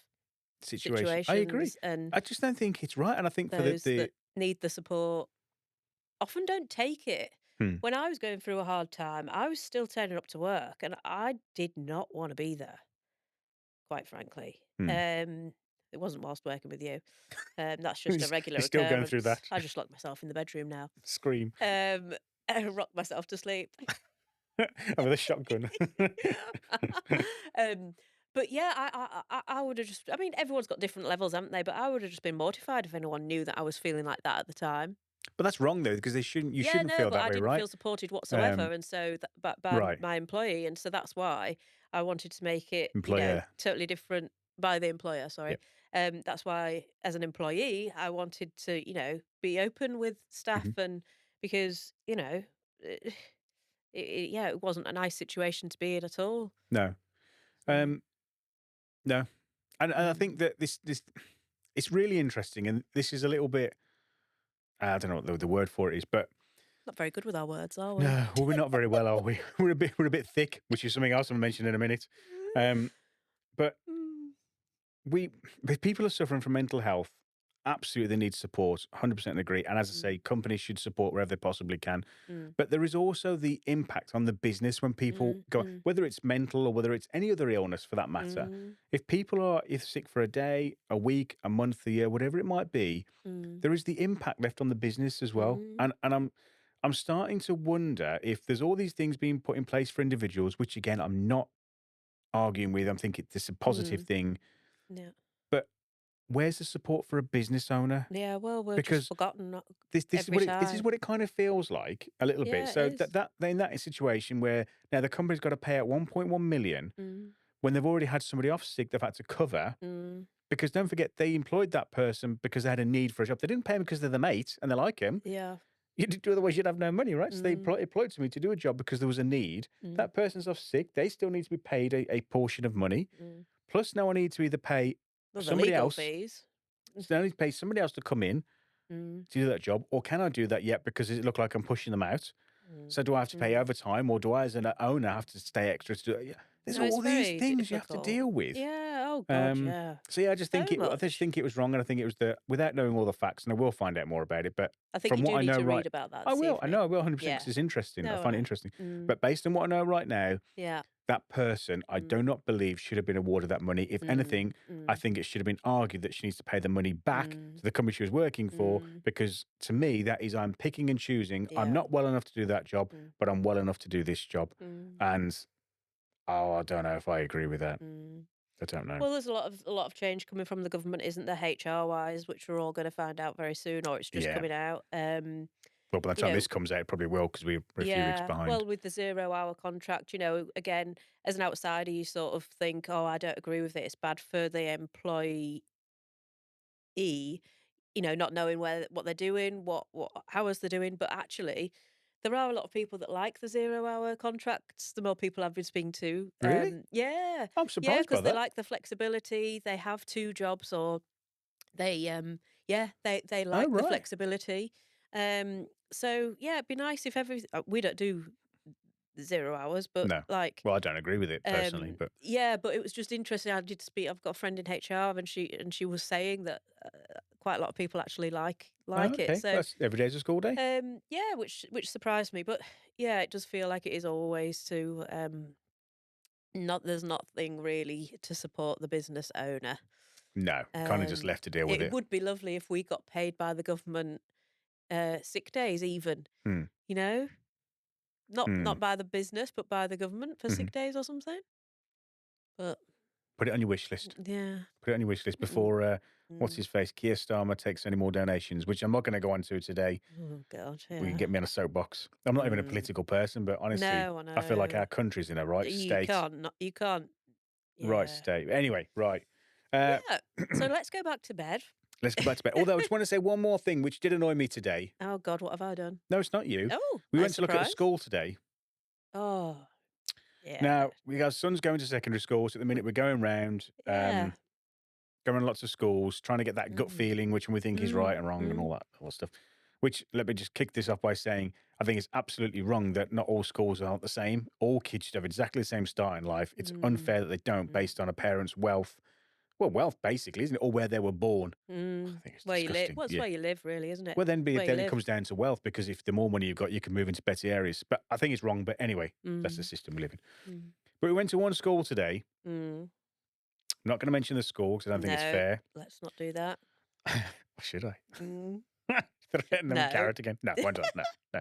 Situation. I agree. situations, and I just don't think it's right. And I think for those that need the support often don't take it. hmm, When I was going through a hard time, I was still turning up to work and I did not want to be there, quite frankly. hmm. It wasn't whilst working with you. That's just a You're regular still going through occurrence. that. I just locked myself in the bedroom now. Scream. And rocked myself to sleep. With a shotgun. um, but yeah, I would have just. I mean, everyone's got different levels, haven't they? But I would have just been mortified if anyone knew that I was feeling like that at the time. But that's wrong though, because you Yeah, shouldn't no, feel but that I way, didn't right? feel supported whatsoever, Um, and so by right. my employee, and so that's why I wanted to make it, Employer. totally different by the employer. Sorry, Yep. that's why as an employee, I wanted to, be open with staff, Hmm. and because yeah, it wasn't a nice situation to be in at all. No. So, Um, no. And I mm, think that this it's really interesting, and this is a little bit I don't know what the word for it is, but not very good with our words, are we? no, well, we're not very well, are we? We're a bit thick, which is something else I'm mention in a minute. Um, but Mm, we if people are suffering from mental health, absolutely they need support. 100% agree. And as I say, mm, companies should support wherever they possibly can. mm, But there is also the impact on the business when people mm, go, mm, whether it's mental or whether it's any other illness for that matter. mm, If people are if sick for a day, a week, a month, a year, whatever it might be, mm, there is the impact left on the business as well. mm, And I'm starting to wonder if there's all these things being put in place for individuals, which again I'm not arguing with. I'm thinking this is a positive mm. thing. Yeah. But where's the support for a business owner? Yeah, well, we're just Because forgotten this is every what this is time. what it kind of feels like a little bit. Yeah, it So is. that in that situation where now the company's got to pay out 1.1 million Mm, when they've already had somebody off sick, they've had to cover. mm, Because don't forget, they employed that person because they had a need for a job. They didn't pay him because they're the mate and they like him. yeah. Otherwise, you'd have no money, right? So they Mm, employed somebody to do a job because there was a need. mm, That person's off sick. They still need to be paid a portion of money. mm. Plus, now I need to either pay Well, the somebody legal else. fees. So I need to pay somebody else to come in Mm, to do that job, or can I do that yet because it look like I'm pushing them out? mm, So do I have to pay mm, overtime, or do I, as an owner, have to stay extra to do it? Yeah. There's No, it's all these very things you have to difficult. deal with. Yeah. Oh God. Um, Yeah. so yeah, So I just much. think it was wrong, and I think it was the without knowing all the facts, and I will find out more about it. But I think from you what do I need know, to right, read about that I this will. I know evening. I will 100% because Yeah. it's interesting. I No, I find it know. interesting. Mm, But based on what I know right now, yeah. that person I Mm, do not believe should have been awarded that money. If anything, mm, I mm, think it should have been argued that she needs to pay the money back mm, to the company she was working for mm, because to me that is I'm picking and choosing. I'm yeah. not well enough to do that job, Mm, but I'm well enough to do this job. mm, And oh, I don't know if I agree with that. mm. I don't know. Well, there's a lot of change coming from the government, isn't there? HR wise, which we're all going to find out very soon, or it's just Yeah. coming out. Well, by the You time know, this comes out, it probably will because we're a few weeks yeah. behind. Well, with the 0 hour contract, again, as an outsider, you sort of think, oh, I don't agree with it. It's bad for the employee, not knowing what they're doing, what hours they're doing. But actually, there are a lot of people that like the 0 hour contracts. The more people I've been speaking to, Really? yeah, I'm yeah, surprised by because they that. like the flexibility. They have two jobs, or they Oh, like the right. flexibility. So yeah, it'd be nice if we don't do 0 hours, but No. like Well, I don't agree with it personally, but yeah, but it was just interesting. I did speak. I've got a friend in HR, and she was saying that quite a lot of people actually like oh, like it. okay. So That's every day's a school day. yeah, which surprised me. But yeah, it does feel like it is always to not there's nothing really to support the business owner. No, kind of just left to deal with It it. would be lovely if we got paid by the government sick days, even Hmm. you know, Hmm. not by the business, but by the government for Hmm. sick days or something. But Put it on your wish list. yeah. Put it on your wish list Mm, before what's mm. his face, Keir Starmer takes any more donations, which I'm not going to go on to today. Oh god, We can yeah. get me on a soapbox. I'm not even a Mm. political person, but honestly, No, I I feel like know. our country's in a You can't. right Yeah. state. Anyway, right. Uh, Yeah. So let's go back to bed. let's go back to bed. Although I just want to say one more thing, which did annoy me today. Oh god, what have I done? No, it's not you. Oh, We nice went to look at a surprise. school today. Oh, yeah. Now, we our son's going to secondary schools. At the We, minute, we're going round, yeah. going to lots of schools, trying to get that gut Mm, feeling, which we think is right mm, and wrong and mm, all that stuff. Which, let me just kick this off by saying, I think it's absolutely wrong that not all schools aren't the same. All kids should have exactly the same start in life. It's mm, unfair that they don't mm, based on a parent's wealth. Well, wealth, basically, isn't it? Or where they were born. I mm. think it's Where you live? disgusting. What's Yeah. where you live, really, isn't it? Well, Where you then it live. comes down to wealth because if the more money you've got, you can move into better areas. But I think it's wrong. But anyway, that's the Mm, system we live in. mm, But we went to one school today. mm. I'm not going to mention the school because I don't think it's No, fair. let's not do that. Or should I? Mm. Threaten them with No. carrot again? No, won't do that. No, no,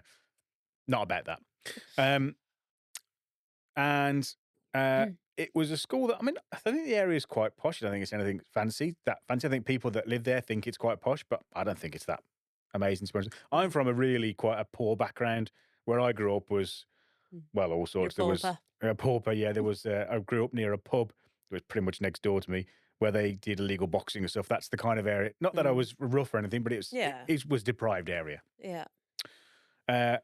not about that. Um, and it was a school that I mean, I think the area is quite posh. I don't think it's anything fancy. That fancy. I think people that live there think it's quite posh, but I don't think it's that amazing. To be honest. I'm Mm, from a really quite a poor background. Where I grew up was mm. well, all You're sorts. There was pauper. a pauper. Yeah, there was. I grew up near a pub. It was pretty much next door to me where they did illegal boxing and stuff. That's the kind of area. Not that I Mm. was rough or anything, but Yeah. it was deprived area. Yeah. Uh,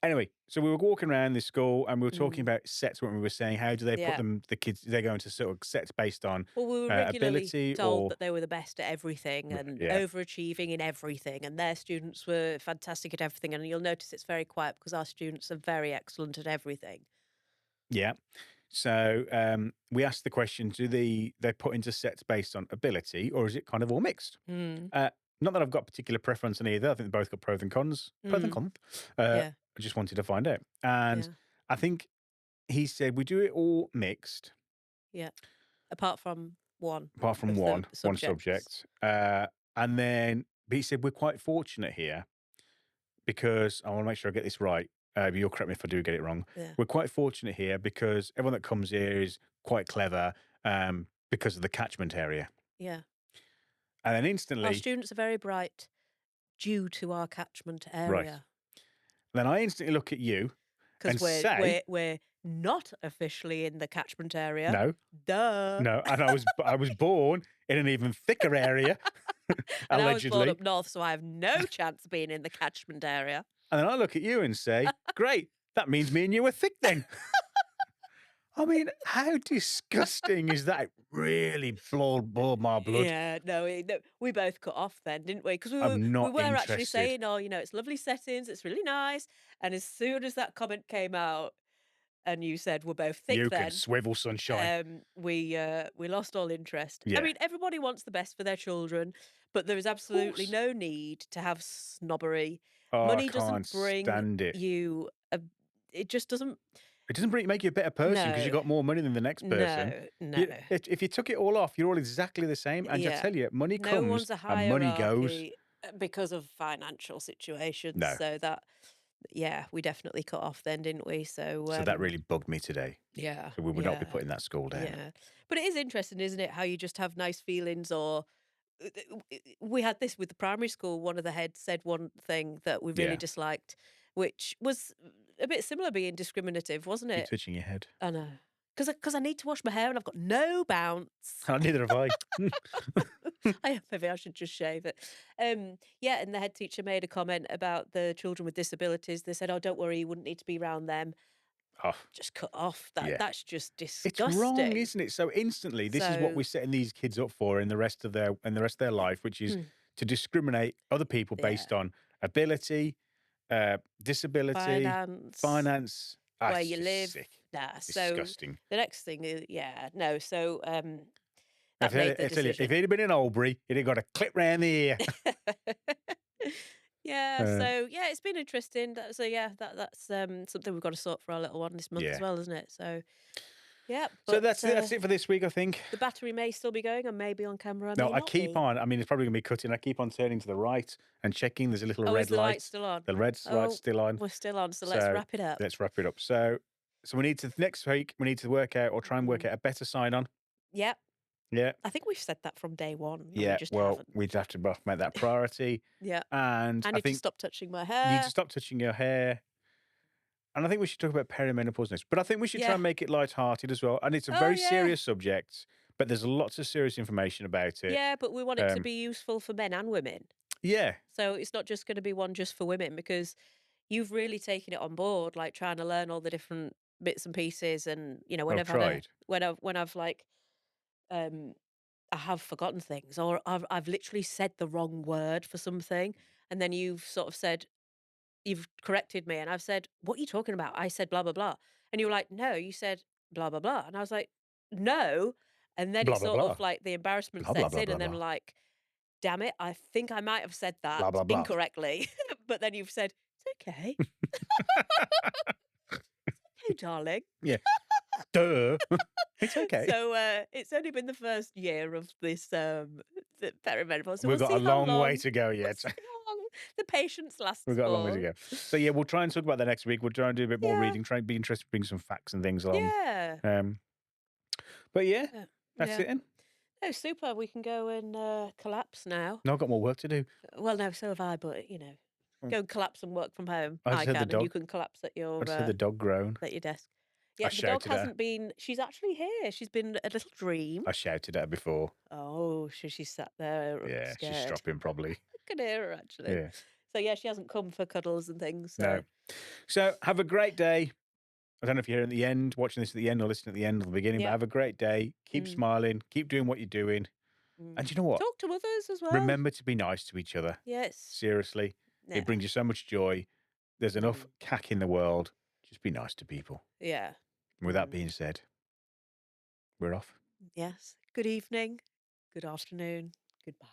Anyway, so we were walking around this school and we were talking Mm. about sets when we were saying how do they put Yeah. them the kids they're going to sort of sets based on Well, we were regularly ability told or that they were the best at everything and yeah, overachieving in everything, and their students were fantastic at everything. And you'll notice it's very quiet because our students are very excellent at everything. yeah. So we asked the question: do they put into sets based on ability or is it kind of all mixed? Mm. Uh, Not that I've got particular preference on either. I think they both got pros and cons. Pros and Mm. cons. Yeah. I just wanted to find out, and Yeah. I think he said we do it all mixed, Yeah. Apart from one apart from of the one subjects. subject, and then but he said we're quite fortunate here because I want to make sure I get this right. But you'll correct me if I do get it wrong. Yeah. We're quite fortunate here because everyone that comes here is quite clever because of the catchment area. Yeah. And then Our instantly, students are very bright due to our catchment right. area. Then I instantly look at you Because and say, we're not officially in the catchment area. no, Duh. no. And I was born in an even thicker area, And I was born allegedly. up north, so I have no chance of being in the catchment area. And then I look at you and say, great, that means me and you are thick then. I mean, how disgusting is that? It really boiled my blood. Yeah, no, we both cut off then, didn't we? Because I'm we not were actually interested. saying, oh, it's lovely settings, it's really nice. And as soon as that comment came out, and you said we're both thick You can then, swivel, sunshine. we lost all interest. I Yeah. mean, everybody wants the best for their children, but there is Of absolutely course. no need to have snobbery. Oh, I Money can't doesn't bring stand it. you a it just doesn't. It doesn't make you a better person because you No, got more money than the next person. no. If you took it all off, you're all exactly the same. And I Yeah. tell you, money No comes one's a and money goes. hierarchy because of financial situations. No. So that, yeah, we definitely cut off then, didn't we? So, So that really bugged me today. yeah, So we would not be yeah, putting that school down. yeah. But it is interesting, isn't it? How you just have nice feelings or. We had this with the primary school. One of the heads said one thing that we really Yeah. disliked, which was a bit similar, being discriminative, wasn't Keep it? touching your head. I know. Because I need to wash my hair and I've got no bounce. Neither have I. Maybe I should just shave it. Yeah, and the head teacher made a comment about the children with disabilities. They said, "Oh, don't worry, you wouldn't need to be around them." Oh, Just cut off. yeah. That's just It's wrong, disgusting. isn't it? So instantly, this is what So, we're setting these kids up for in the rest of their life, which is mm, to discriminate other people yeah, based on ability, disability, finance, finance. Ah, where it's you just live. sick. Nah. So Disgusting. the next thing is, yeah, no. So I that tell you, made the I tell you, if decision. he'd have been in Albury, he'd have got a clip round the ear. Yeah, Uh, so yeah, it's been interesting. So yeah, that's something we've got to sort for our little one this month as yeah. well, isn't it? So yeah, So but that's it for this week, I think. the battery may still be going and may be on camera, No, may I not keep be. on. I mean, it's probably going to be cutting. I keep on turning to the right and checking. There's a little Oh, is red the light light. still on? The red light's Oh, still on. we're still on, so let's So wrap it up. let's wrap it up. So we need to next week. We need to work out or try and work Mm. out a better sign on. Yep. Yeah, I think we've said that from day one, and we yeah. just Well, haven't. we'd have to make that priority. Yeah. And I I need to think stop touching my you need to hair. stop touching your hair. And I think we should talk about perimenopause next. But I think we should try Yeah. and make it light-hearted as well. And it's a Oh, very yeah. serious subject, but there's lots of serious information about it. Yeah, but we want it to Um, be useful for men and women. yeah, So it's not just going to be one just for women, because you've really taken it on board, like trying to learn all the different bits and pieces. And when I've I've had a tried. when I've like um I have forgotten things, or I've literally said the wrong word for something, and then you've sort of said, you've corrected me, and I've said, "What are you talking about? I said blah blah blah," and you were like, "No, you said blah blah blah," and I was like, "No," and then Blah it's blah sort blah. of like the embarrassment Blah blah sets blah in, blah and then blah. like, damn it, I think I might have said that Blah blah blah. incorrectly, but then you've said it's okay, hey darling. Yeah. Duh. It's okay. So it's only been the first year of this perimenopause, so We've we'll got a see how long way long to go we'll yet. see how long the patience We've lasts got a long way to for. go. So yeah, we'll try and talk about that next week. We'll try and do a bit more Yeah, reading, try and be interested, bring some facts and things along. yeah, Um, but yeah, yeah, that's yeah. it then. Oh, super! We can go and collapse now. No, I've got more work to do. Well, no, so have I, but Mm. go and collapse and work from home. I I just heard the can, and you dog. can collapse I just heard the dog groan. at your desk. I Yeah, the dog shouted at her. hasn't been. She's actually here. She's been a little dream. I shouted at her before. Oh, she sat there Yeah, she's scared. stropping probably. I can hear her actually. Yeah. So yeah, she hasn't come for cuddles and things. No. So So have a great day. I don't know if you're here at the end, watching this at the end or listening at the end or the beginning, but yeah. have a great day. Keep Mm, smiling. Keep doing what you're doing. mm. And you know what? Talk to others as well. Remember to be nice to each other. Yes. Seriously. Yeah. It brings you so much joy. There's enough Mm. cack in the world. Just be nice to people. Yeah. And with that Mm. being said, we're off. Yes. Good evening. Good afternoon. Goodbye.